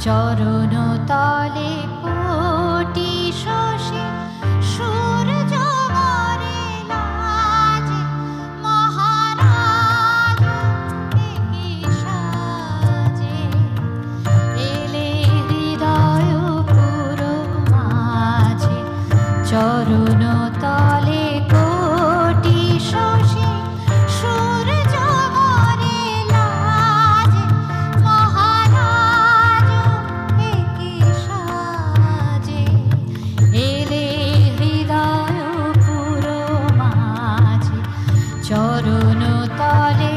চরণ তলে কোটি শশী সূর্য মরে লাজে মহারাজ কি সাজে এলে হৃদয় পুর মাঝে চরণ তলে কোটি শশী সূর্য মরে লাজে মহারাজ কি সাজে এলে হৃদয় পুর মাঝে চরণ তলে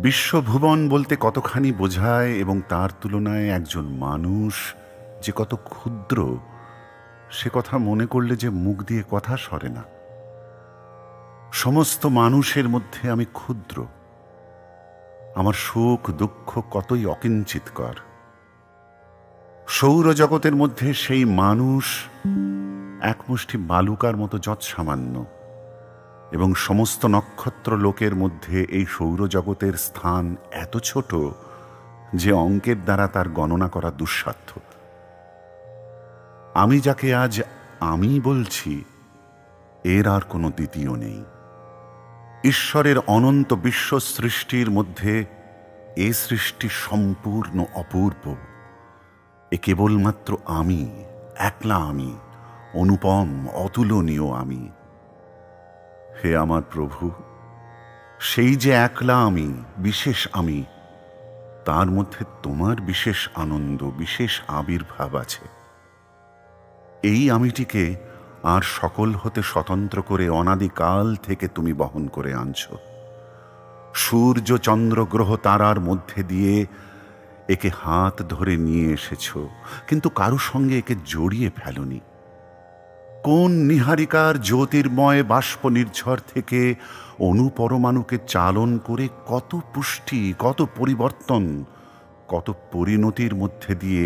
বিশ্বভুবন বলতে কতখানি বোঝায় এবং তার তুলনায় একজন মানুষ যে কত ক্ষুদ্র, সে কথা মনে করলে যে মুখ দিয়ে কথা সরে না। সমস্ত মানুষের মধ্যে আমি ক্ষুদ্র। আমার সুখ দুঃখ কতই অকিঞ্চিতকর। সৌরজগতের মধ্যে সেই মানুষ এক মুষ্টি বালুকার মতো যৎসামান্য, এবং সমস্ত নক্ষত্র লোকের মধ্যে এই সৌরজগতের স্থান এত ছোট যে অঙ্কের দ্বারা তার গণনা করা দুঃসাধ্য। আমি যাকে আজ আমি বলছি, এর আর কোনো দ্বিতীয় নেই। ঈশ্বরের অনন্ত বিশ্ব সৃষ্টির মধ্যে এ সৃষ্টি সম্পূর্ণ অপূর্ব। এ কেবলমাত্র আমি, একলা আমি, অনুপম অতুলনীয় আমি। হে আমার প্রভু, সেই যে একলা আমি, বিশেষ আমি, তার মধ্যে তোমার বিশেষ আনন্দ, বিশেষ আবির্ভাব আছে। এই আমিটিকে আর সকল হতে স্বতন্ত্র করে অনাদিকাল থেকে তুমি বহন করে আনছ। সূর্য চন্দ্র গ্রহ তারার মধ্যে দিয়ে একে হাত ধরে নিয়ে এসেছ, কিন্তু কারো সঙ্গে একে জড়িয়ে ফেলনি। কোন নিহারিকার জ্যোতির্ময় বাষ্প নির্ঝর থেকে অনুপরমাণুকে চালন করে কত পুষ্টি, কত পরিবর্তন, কত পরিণতির মধ্যে দিয়ে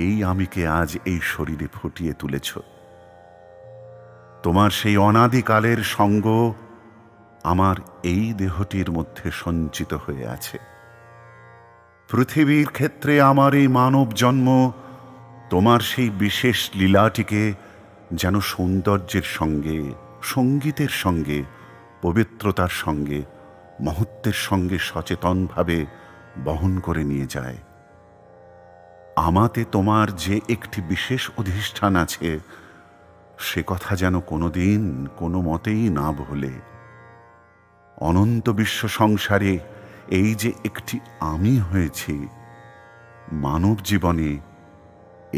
এই আমিকে আজ এই শরীরে ফুটিয়ে তুলেছ। তোমার সেই অনাদিকালের সঙ্গ আমার এই দেহটির মধ্যে সঞ্চিত হয়ে আছে। পৃথিবীর ক্ষেত্রে আমার এই মানব জন্ম তোমার সেই বিশেষ লীলাটিকে যেন সৌন্দর্যের সঙ্গে, সঙ্গীতের সঙ্গে, পবিত্রতার সঙ্গে, মহত্বের সঙ্গে সচেতনভাবে বহন করে নিয়ে যায়। আমাতে তোমার যে একটি বিশেষ অধিষ্ঠান আছে, সে কথা যেন কোনোদিন কোনো মতেই না ভোলে। অনন্ত বিশ্ব সংসারে এই যে একটি আমি হয়েছি, মানব জীবনে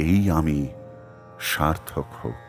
এই আমি সার্থক হোক।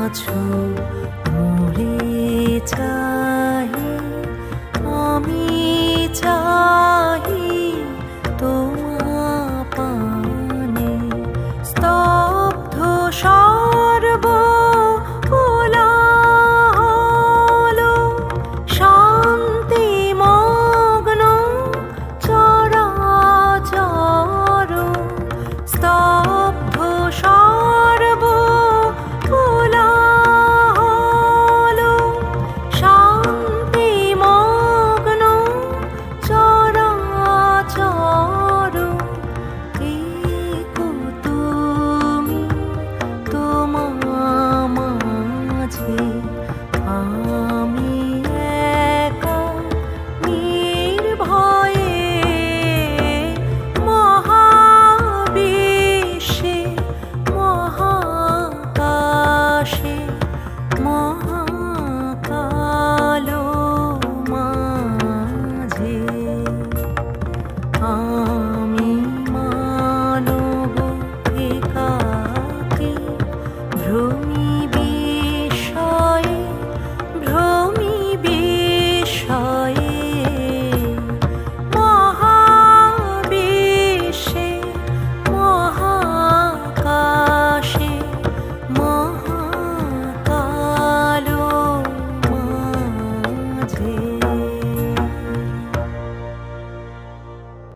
বছর